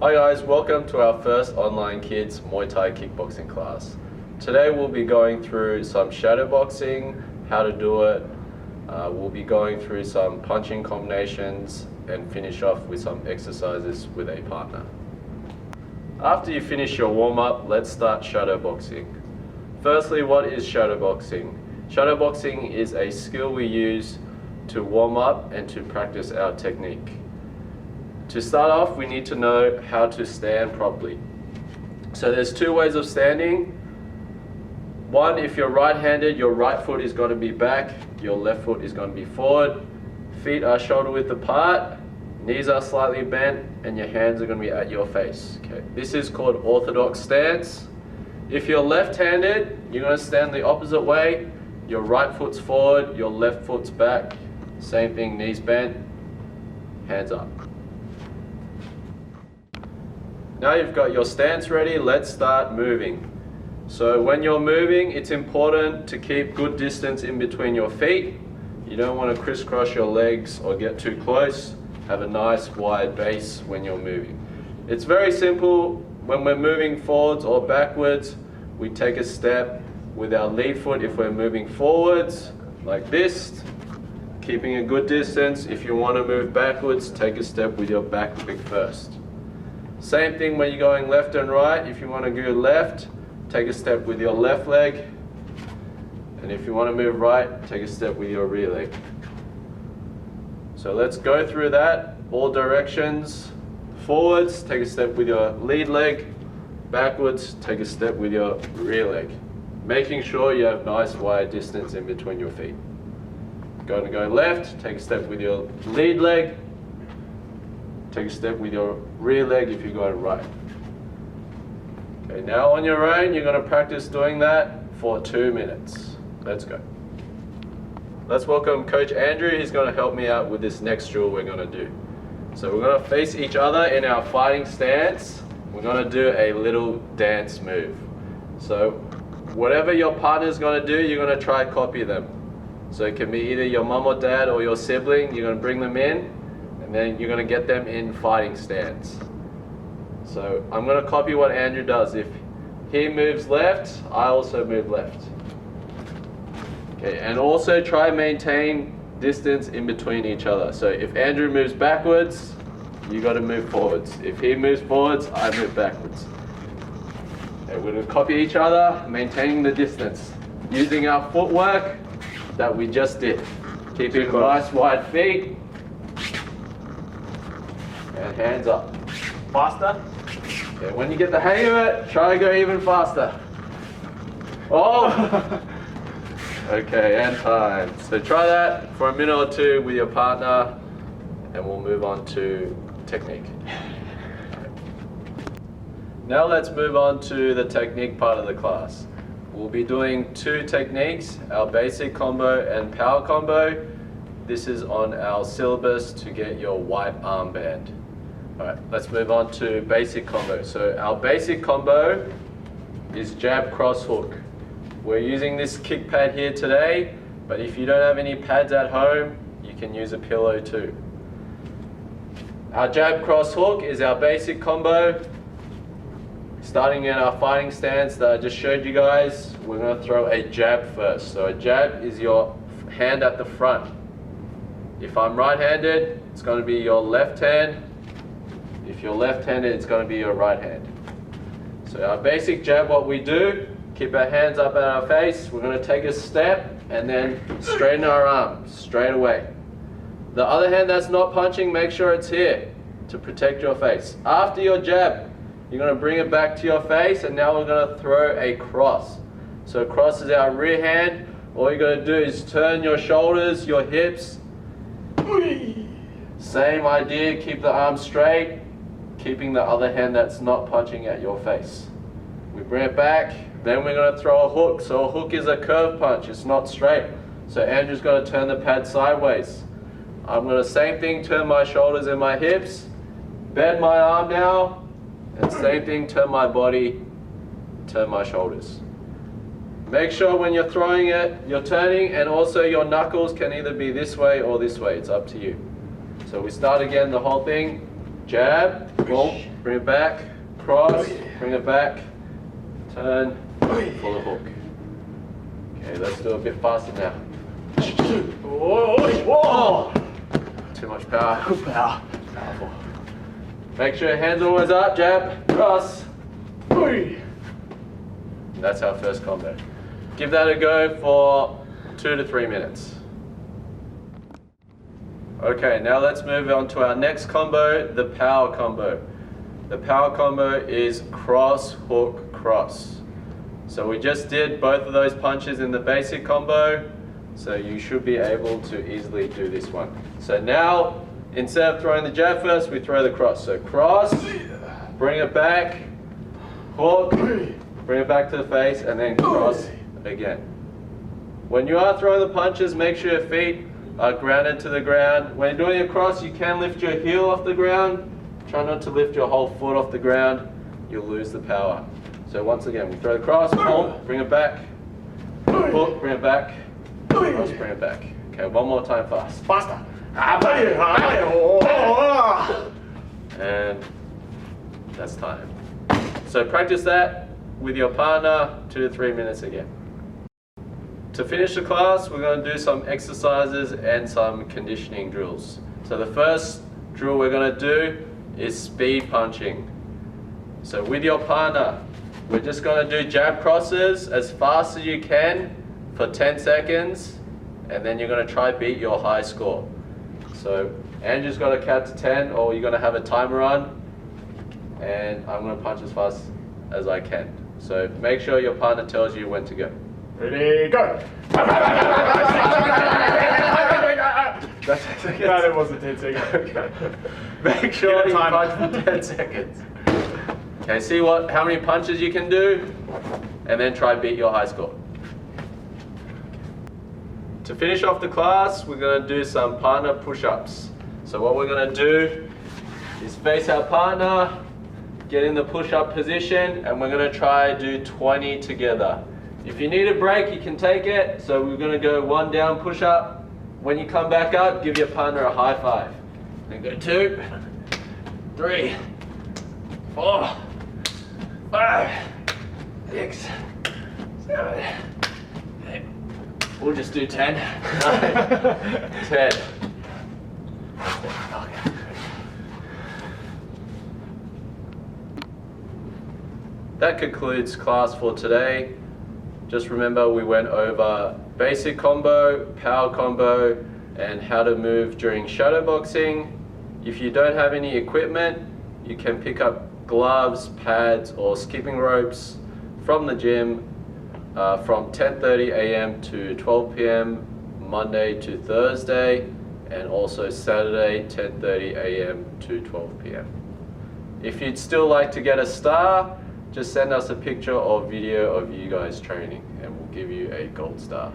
Hi guys, welcome to our first online kids Muay Thai kickboxing class. Today we'll be going through some shadow boxing, how to do it. We'll be going through some punching combinations and finish off with some exercises with a partner. After you finish your warm-up, let's start shadow boxing. Firstly, what is shadow boxing? Shadow boxing is a skill we use to warm up and to practice our technique. To start off, we need to know how to stand properly. So there's two ways of standing. One, if you're right-handed, your right foot is going to be back, your left foot is going to be forward. Feet are shoulder width apart, knees are slightly bent, and your hands are going to be at your face. Okay. This is called orthodox stance. If you're left-handed, you're going to stand the opposite way. Your right foot's forward, your left foot's back. Same thing, knees bent, hands up. Now you've got your stance ready, let's start moving. So when you're moving, it's important to keep good distance in between your feet. You don't want to crisscross your legs or get too close. Have a nice wide base when you're moving. It's very simple. When we're moving forwards or backwards, we take a step with our lead foot if we're moving forwards, like this, keeping a good distance. If you want to move backwards, take a step with your back foot first. Same thing when you're going left and right. If you want to go left, take a step with your left leg. And if you want to move right, take a step with your rear leg. So let's go through that, all directions. Forwards, take a step with your lead leg. Backwards, take a step with your rear leg. Making sure you have nice wide distance in between your feet. Going to go left, take a step with your lead leg. Take a step with your rear leg if you're going right. Okay, now on your own, you're going to practice doing that for 2 minutes. Let's go. Let's welcome Coach Andrew. He's going to help me out with this next drill we're going to do. So we're going to face each other in our fighting stance. We're going to do a little dance move. So whatever your partner's going to do, you're going to try copy them. So it can be either your mom or dad or your sibling. You're going to bring them in, and then you're going to get them in fighting stance. So I'm going to copy what Andrew does. If he moves left, I also move left. Okay, and also try and maintain distance in between each other. So if Andrew moves backwards, you got to move forwards. If he moves forwards, I move backwards. Okay, we're going to copy each other, maintaining the distance, using our footwork that we just did. Keeping nice wide feet. And hands up. Faster. Okay, when you get the hang of it, try to go even faster. Oh! Okay, and time. So try that for a minute or two with your partner, and we'll move on to technique. Now let's move on to the technique part of the class. We'll be doing two techniques, our basic combo and power combo. This is on our syllabus to get your white armband. Alright, let's move on to basic combo. So our basic combo is jab, cross, hook. We're using this kick pad here today, but if you don't have any pads at home, you can use a pillow too. Our jab, cross, hook is our basic combo. Starting in our fighting stance that I just showed you guys, we're going to throw a jab first. So a jab is your hand at the front. If I'm right-handed, it's going to be your left hand. If you're left-handed, it's going to be your right hand. So our basic jab, what we do, keep our hands up at our face. We're going to take a step and then straighten our arm straight away. The other hand that's not punching, make sure it's here to protect your face. After your jab, you're going to bring it back to your face, and now we're going to throw a cross. So cross is our rear hand. All you're going to do is turn your shoulders, your hips. Same idea, keep the arm straight, keeping the other hand that's not punching at your face. We bring it back, then we're going to throw a hook. So a hook is a curve punch, it's not straight. So Andrew's going to turn the pad sideways. I'm going to same thing, turn my shoulders and my hips, bend my arm now, and same thing, turn my body, turn my shoulders. Make sure when you're throwing it, you're turning, and also your knuckles can either be this way or this way, it's up to you. So we start again the whole thing, jab, boom, bring it back, cross, bring it back, turn, pull the hook. Okay, let's do a bit faster now. Whoa! Too much power. Powerful. Make sure your hands are always up, jab, cross. That's our first combo. Give that a go for 2 to 3 minutes. Okay, now let's move on to our next combo, the power combo. The power combo is cross, hook, cross. So we just did both of those punches in the basic combo, so you should be able to easily do this one. So now, instead of throwing the jab first, we throw the cross. So cross, bring it back, hook, bring it back to the face, and then cross again. When you are throwing the punches, make sure your feet are grounded to the ground. When you're doing a cross, you can lift your heel off the ground. Try not to lift your whole foot off the ground. You'll lose the power. So once again, we throw the cross, hook, bring it back, hook, bring it back, cross, bring it back. Okay, one more time fast. Faster. And that's time. So practice that with your partner 2 to 3 minutes again. To finish the class, we're going to do some exercises and some conditioning drills. So the first drill we're going to do is speed punching. So with your partner, we're just going to do jab crosses as fast as you can for 10 seconds, and then you're going to try beat your high score. So Andrew's got to count to 10, or you're going to have a timer on, and I'm going to punch as fast as I can. So make sure your partner tells you when to go. Ready, go! That's 10 seconds. No, that wasn't 10 seconds. Okay. Make sure you punch for 10 seconds. Okay, see how many punches you can do, and then try beat your high score. To finish off the class, we're going to do some partner push-ups. So what we're going to do is face our partner, get in the push-up position, and we're going to try do 20 together. If you need a break, you can take it. So we're going to go 1 down push-up. When you come back up, give your partner a high five. Then go 2, 3, 4, 5, 6, 7, 8. We'll just do 10. 9, 10. Okay. That concludes class for today. Just remember, we went over basic combo, power combo, and how to move during shadow boxing. If you don't have any equipment, you can pick up gloves, pads, or skipping ropes from the gym from 10:30 a.m. to 12 p.m. Monday to Thursday, and also Saturday 10:30 a.m. to 12 p.m. If you'd still like to get a star, just send us a picture or video of you guys training, and we'll give you a gold star.